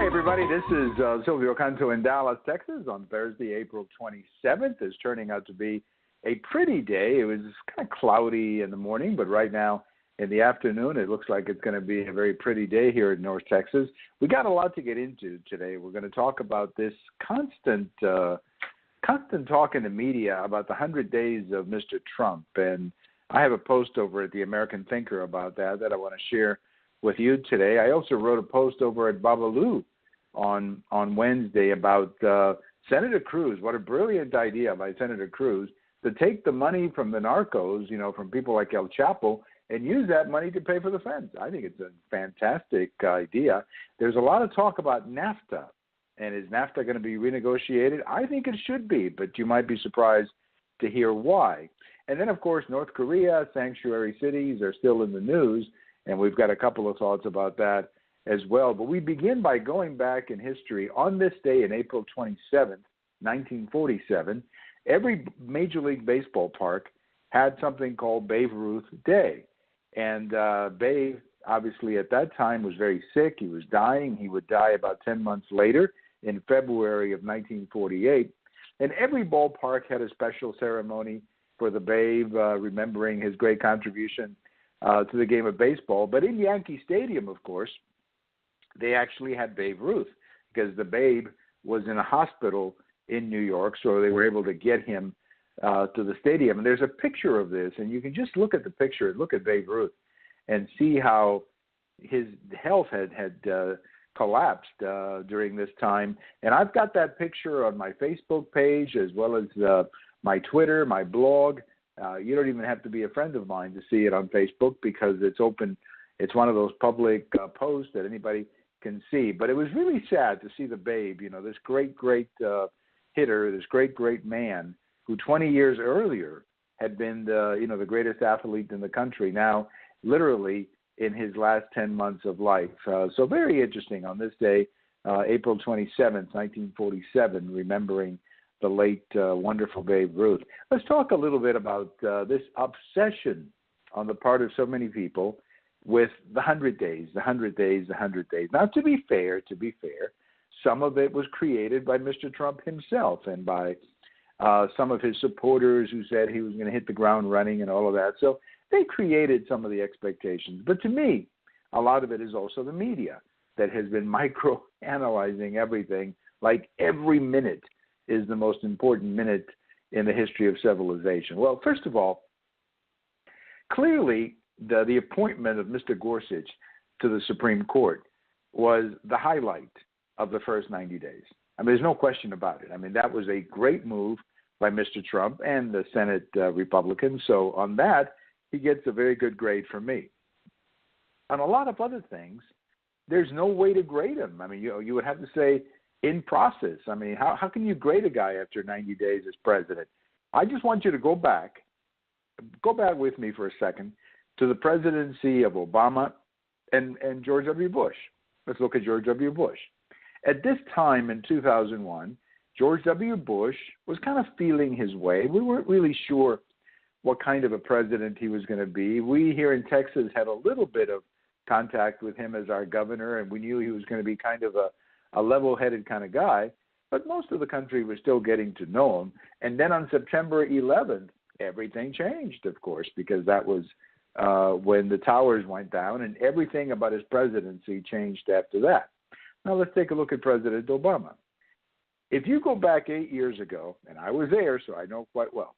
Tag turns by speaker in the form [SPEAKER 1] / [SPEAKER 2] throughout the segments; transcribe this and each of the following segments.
[SPEAKER 1] everybody. This is Silvio Canto in Dallas, Texas on Thursday, April 27th. It's turning out to be a pretty day. It was kind of cloudy in the morning, but right now in the afternoon, it looks like it's going to be a very pretty day here in North Texas. We got a lot to get into today. We're going to talk about this constant talk in the media about the 100 days of Mr. Trump. And I have a post over at the American Thinker about that I want to share with you today. I also wrote a post over at Babalu on Wednesday about Senator Cruz. What a brilliant idea by Senator Cruz to take the money from the narcos, from people like El Chapo, and use that money to pay for the fence. I think it's a fantastic idea. There's a lot of talk about NaFTA, and is NaFTA going to be renegotiated? I think it should be, but you might be surprised to hear why. And then, of course, North Korea, sanctuary cities are still in the news, and we've got a couple of thoughts about that as well. But we begin by going back in history. On this day, in April 27th, 1947, every Major League Baseball park had something called Babe Ruth Day. And Babe, obviously, at that time was very sick. He was dying. He would die about 10 months later in February of 1948. And every ballpark had a special ceremony for the Babe, remembering his great contribution to the game of baseball. But in Yankee Stadium, of course, they actually had Babe Ruth because the Babe was in a hospital in New York, so they were able to get him to the stadium. And there's a picture of this, and you can just look at the picture, look at Babe Ruth, and see how his health had collapsed during this time. And I've got that picture on my Facebook page as well as my Twitter, my blog. You don't even have to be a friend of mine to see it on Facebook because it's open. It's one of those public posts that anybody can see. But it was really sad to see the Babe, this great hitter, this great man who 20 years earlier had been the greatest athlete in the country, now literally in his last 10 months of life. So very interesting on this day, April 27th, 1947, remembering the late, wonderful Babe Ruth. Let's talk a little bit about this obsession on the part of so many people with the 100 days, the 100 days, the 100 days. Now, to be fair, some of it was created by Mr. Trump himself and by some of his supporters who said he was going to hit the ground running and all of that. So they created some of the expectations. But to me, a lot of it is also the media that has been micro-analyzing everything, like every minute is the most important minute in the history of civilization. Well, first of all, clearly the appointment of Mr. Gorsuch to the Supreme Court was the highlight of the first 90 days. I mean, there's no question about it. I mean, that was a great move by Mr. Trump and the Senate Republicans. So on that, he gets a very good grade from me. On a lot of other things, there's no way to grade him. I mean, you would have to say in process. I mean, how can you grade a guy after 90 days as president? I just want you to go back with me for a second to the presidency of Obama and George W. Bush. Let's look at George W. Bush. At this time in 2001, George W. Bush was kind of feeling his way. We weren't really sure what kind of a president he was going to be. We here in Texas had a little bit of contact with him as our governor, and we knew he was going to be kind of a level-headed kind of guy, but most of the country was still getting to know him. And then on September 11th, everything changed, of course, because that was when the towers went down, and everything about his presidency changed after that. Now let's take a look at President Obama. If you go back 8 years ago, and I was there, so I know quite well,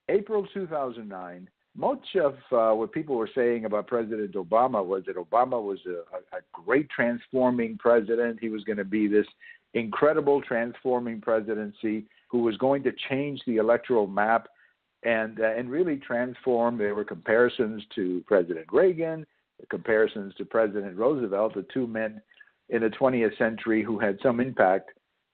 [SPEAKER 1] April 2009, much of what people were saying about President Obama was that Obama was a great transforming president. He was going to be this incredible transforming presidency who was going to change the electoral map and really transform. There were comparisons to President Reagan, comparisons to President Roosevelt, the two men in the 20th century who had some impact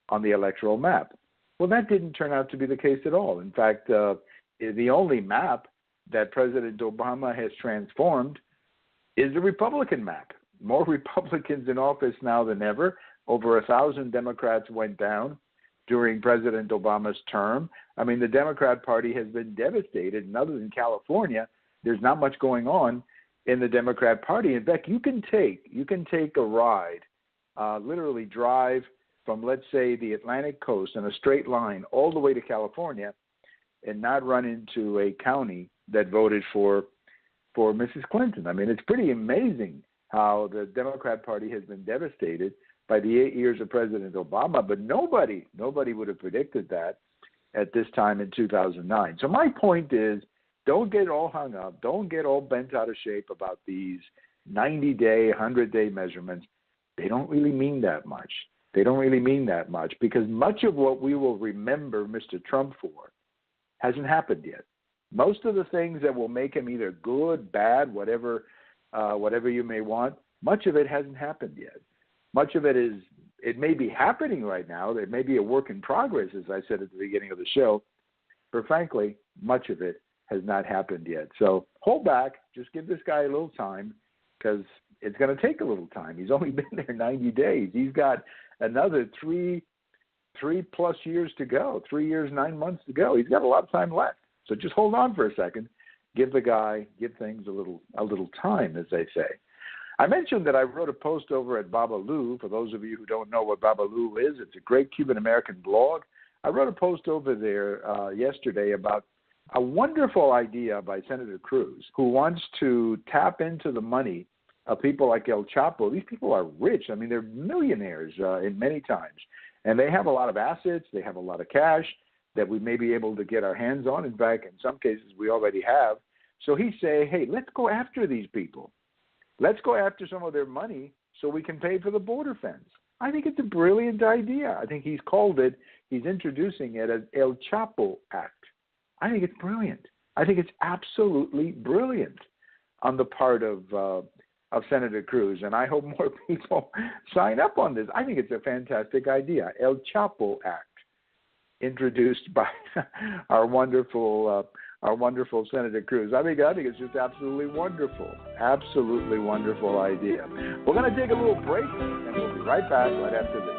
[SPEAKER 1] on the electoral map. Well, that didn't turn out to be the case at all. In fact, the only map that President Obama has transformed is the Republican map. More Republicans in office now than ever. Over 1,000 Democrats went down during President Obama's term. I mean, the Democrat Party has been devastated, and other than California, there's not much going on in the Democrat Party. In fact, you can take a ride literally drive from, let's say, the Atlantic coast in a straight line all the way to California and not run into a county that voted for Mrs. Clinton. I mean, it's pretty amazing how the Democrat Party has been devastated by the 8 years of President Obama, but nobody would have predicted that at this time in 2009. So my point is, don't get all hung up. Don't get all bent out of shape about these 90-day, 100-day measurements. They don't really mean that much. They don't really mean that much because much of what we will remember Mr. Trump for hasn't happened yet. Most of the things that will make him either good, bad, whatever you may want, much of it hasn't happened yet. Much of it may be happening right now. It may be a work in progress, as I said at the beginning of the show. But frankly, much of it has not happened yet. So hold back. Just give this guy a little time because it's going to take a little time. He's only been there 90 days. He's got another three plus years to go, 3 years, 9 months to go. He's got a lot of time left. So just hold on for a second. Give things a little time, as they say. I mentioned that I wrote a post over at Babalu. For those of you who don't know what Babalu is, it's a great Cuban-American blog. I wrote a post over there yesterday about a wonderful idea by Senator Cruz, who wants to tap into the money of people like El Chapo. These people are rich. I mean, they're millionaires in many times. And they have a lot of assets. They have a lot of cash that we may be able to get our hands on. In fact, in some cases, we already have. So he's saying, hey, let's go after these people. Let's go after some of their money so we can pay for the border fence. I think it's a brilliant idea. I think he's introducing it as El Chapo Act. I think it's brilliant. I think it's absolutely brilliant on the part of Senator Cruz, and I hope more people sign up on this. I think it's a fantastic idea. El Chapo Act, introduced by our wonderful Senator Cruz. I think it's just absolutely wonderful idea. We're going to take a little break, and we'll be right back right after this.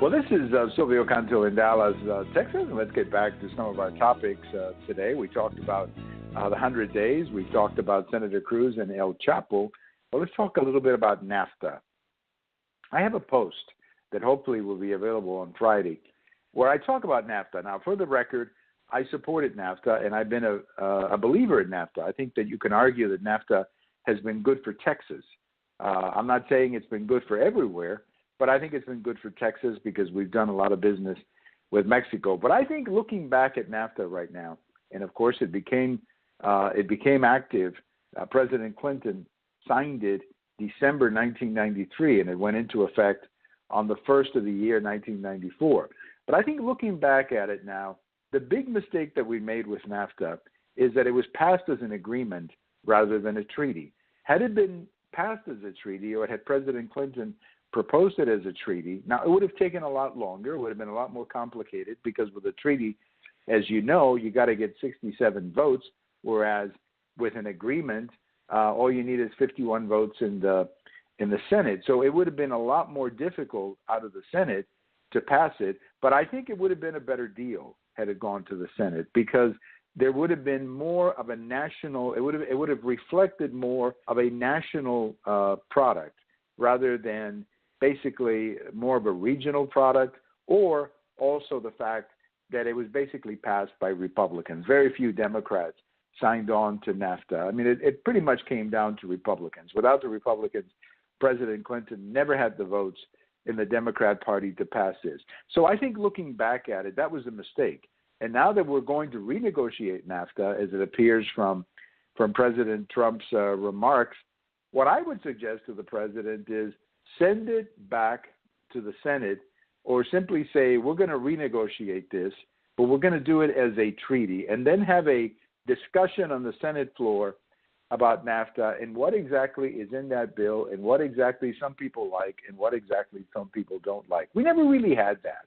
[SPEAKER 1] Well, this is Silvio Canto in Dallas, Texas, and let's get back to some of our topics today. We talked about the 100 days. We talked about Senator Cruz and El Chapo. Well, let's talk a little bit about NaFTA. I have a post that hopefully will be available on Friday where I talk about NaFTA. Now, for the record, I supported NaFTA, and I've been a believer in NaFTA. I think that you can argue that NaFTA has been good for Texas. I'm not saying it's been good for everywhere, but I think it's been good for Texas because we've done a lot of business with Mexico. But I think looking back at NaFTA right now, and of course it became active. President Clinton signed it December 1993, and it went into effect on the first of the year 1994. But I think looking back at it now, the big mistake that we made with NaFTA is that it was passed as an agreement rather than a treaty. Had it been passed as a treaty, or had President Clinton proposed it as a treaty, now it would have taken a lot longer. It would have been a lot more complicated because with a treaty, as you know, you got to get 67 votes, whereas with an agreement, all you need is 51 votes in the Senate. So it would have been a lot more difficult out of the Senate to pass it. But I think it would have been a better deal had it gone to the Senate because there would have been more of a national. It would have reflected more of a national product rather than basically more of a regional product, or also the fact that it was basically passed by Republicans. Very few Democrats signed on to NaFTA. I mean, it pretty much came down to Republicans. Without the Republicans, President Clinton never had the votes in the Democrat Party to pass this. So I think looking back at it, that was a mistake. And now that we're going to renegotiate NaFTA, as it appears from President Trump's remarks, what I would suggest to the president is send it back to the Senate, or simply say, we're going to renegotiate this, but we're going to do it as a treaty, and then have a discussion on the Senate floor about NaFTA and what exactly is in that bill and what exactly some people like and what exactly some people don't like. We never really had that.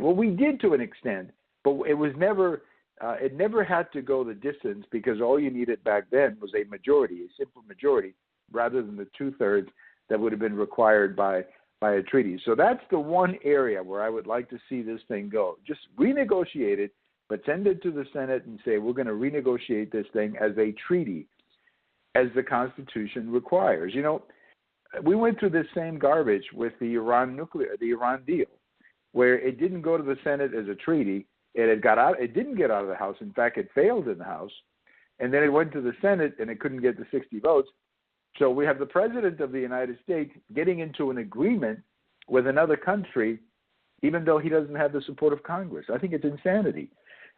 [SPEAKER 1] Well, we did to an extent, but it was never it never had to go the distance because all you needed back then was a majority, a simple majority, rather than the 2/3 that would have been required by a treaty. So that's the one area where I would like to see this thing go. Just renegotiate it, but send it to the Senate and say, we're going to renegotiate this thing as a treaty, as the Constitution requires. You know, we went through this same garbage with the Iran deal, where it didn't go to the Senate as a treaty. It didn't get out of the House. In fact, it failed in the House. And then it went to the Senate, and it couldn't get the 60 votes. So we have the President of the United States getting into an agreement with another country, even though he doesn't have the support of Congress. I think it's insanity.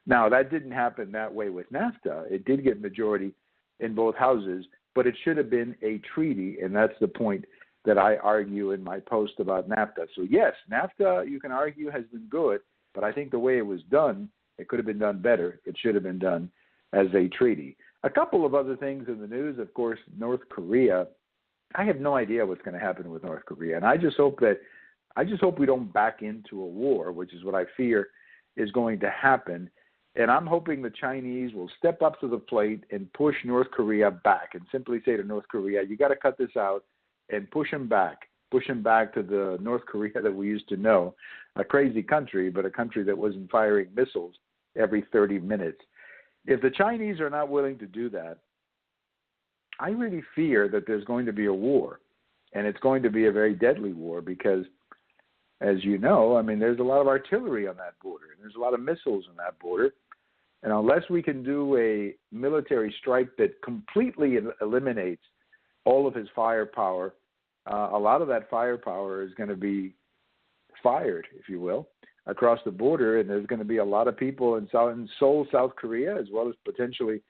[SPEAKER 1] Now, that didn't happen that way with NaFTA. It did get majority in both houses, but it should have been a treaty, and that's the point that I argue in my post about NaFTA. So, yes, NaFTA, you can argue, has been good, but I think the way it was done, it could have been done better. It should have been done as a treaty. A couple of other things in the news, of course, North Korea. I have no idea what's going to happen with North Korea, and I just hope we don't back into a war, which is what I fear is going to happen. And I'm hoping the Chinese will step up to the plate and push North Korea back and simply say to North Korea, you got to cut this out and push them back to the North Korea that we used to know, a crazy country, but a country that wasn't firing missiles every 30 minutes. If the Chinese are not willing to do that, I really fear that there's going to be a war, and it's going to be a very deadly war because, as you know, I mean, there's a lot of artillery on that border, and there's a lot of missiles on that border. And unless we can do a military strike that completely eliminates all of his firepower, a lot of that firepower is going to be fired, if you will, across the border. And there's going to be a lot of people in Seoul, South Korea, as well as potentially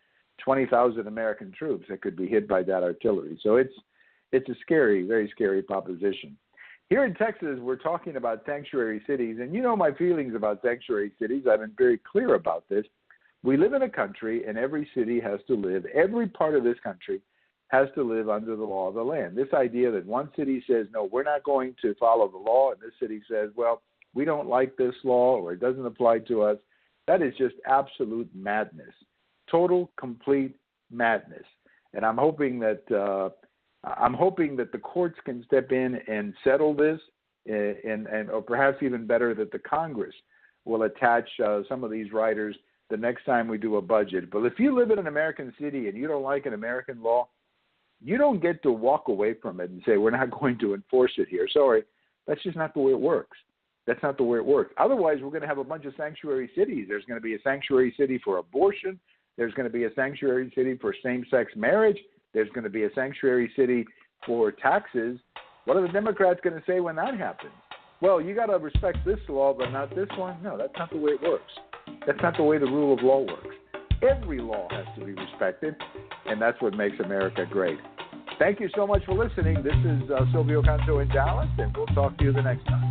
[SPEAKER 1] 20,000 American troops that could be hit by that artillery. So it's a scary, very scary proposition. Here in Texas, we're talking about sanctuary cities, and you know my feelings about sanctuary cities. I've been very clear about this. We live in a country, and every city has to live, every part of this country has to live under the law of the land. This idea that one city says, no, we're not going to follow the law, and this city says, well, we don't like this law or it doesn't apply to us, that is just absolute madness, total, complete madness. And I'm hoping that the courts can step in and settle this, or perhaps even better, that the Congress will attach some of these riders the next time we do a budget. But if you live in an American city and you don't like an American law, you don't get to walk away from it and say, we're not going to enforce it here. Sorry, that's just not the way it works. That's not the way it works. Otherwise, we're going to have a bunch of sanctuary cities. There's going to be a sanctuary city for abortion. There's going to be a sanctuary city for same-sex marriage. There's going to be a sanctuary city for taxes. What are the Democrats going to say when that happens? Well, you got to respect this law, but not this one. No, that's not the way it works. That's not the way the rule of law works. Every law has to be respected, and that's what makes America great. Thank you so much for listening. This is Silvio Canto in Dallas, and we'll talk to you the next time.